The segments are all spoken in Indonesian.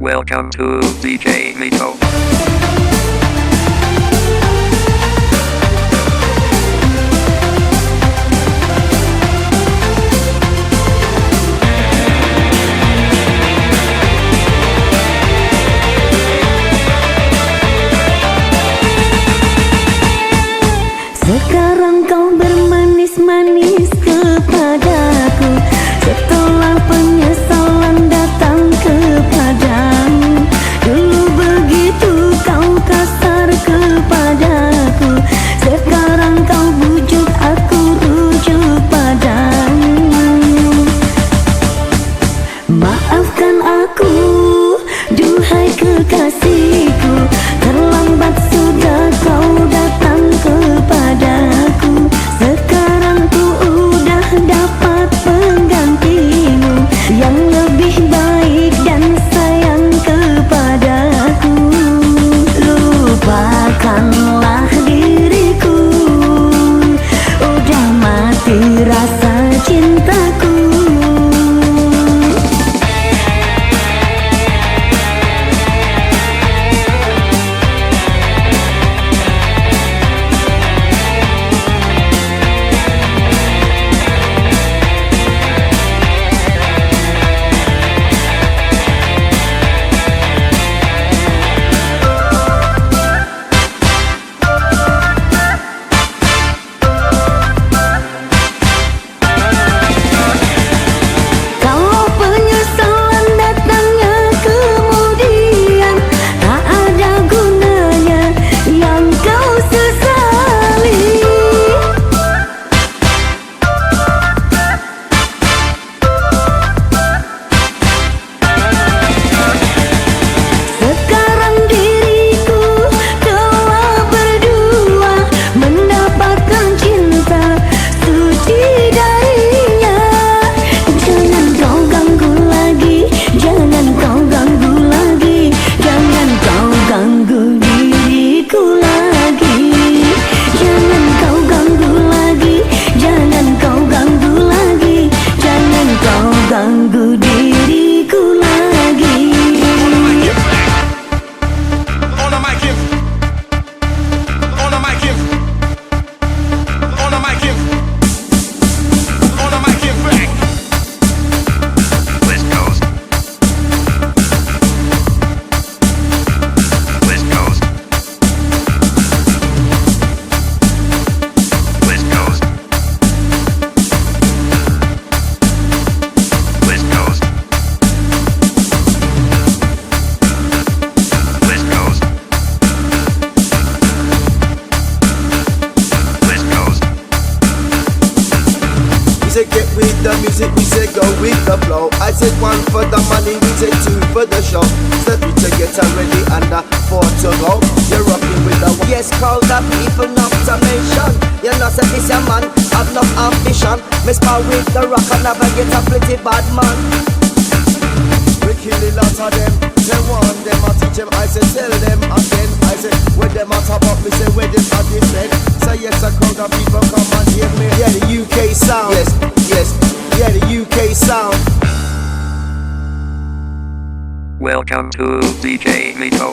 Welcome to DJ Mito. Sekarang kau bermanis-manis kepadaku, setelah penyesalan datang kepadamu. Dulu begitu kau kasar kepadaku, sekarang kau bujuk aku rujuk padamu. Maafkan aku, duhai kekasihku, terlambat sudah kau datang kepadaku. Sekarang ku udah dapat penggantimu yang lebih baik dan sayang kepadaku. Lupakanlah diriku, udah mati rasa cintaku. Welcome to DJ Mito.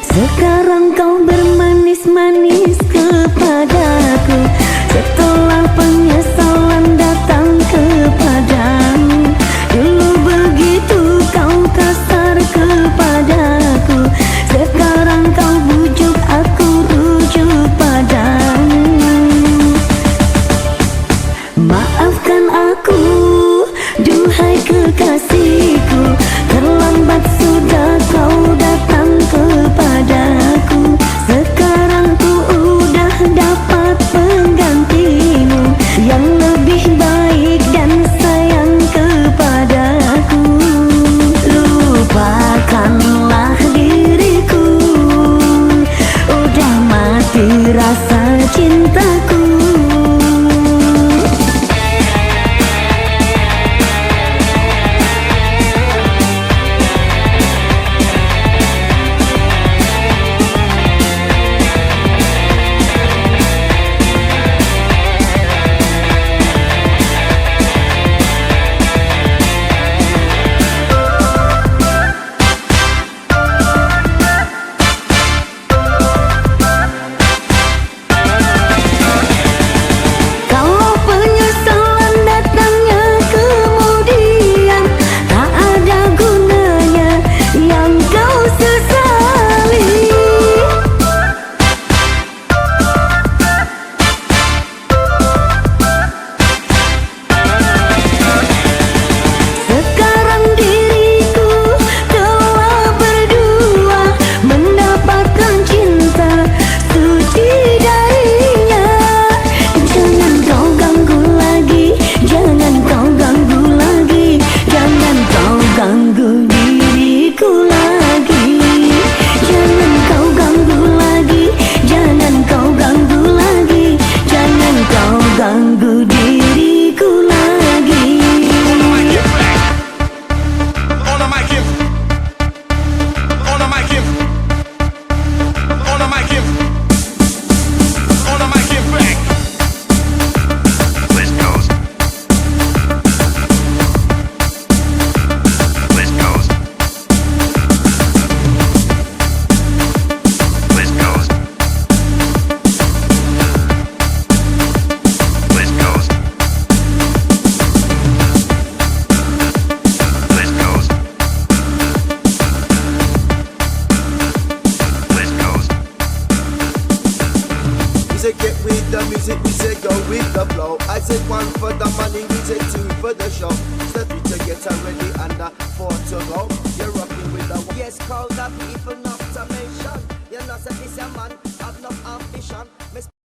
Sekarang kau bermanis-manis kepadaku, setelah penyesalan datang kepadamu. Dulu begitu we say go with the flow. I say one for the money, we say two for the show. Step it to get ready and four to go. You're rocking with the yes, call the people not to mention. You know, say this a man have no ambition.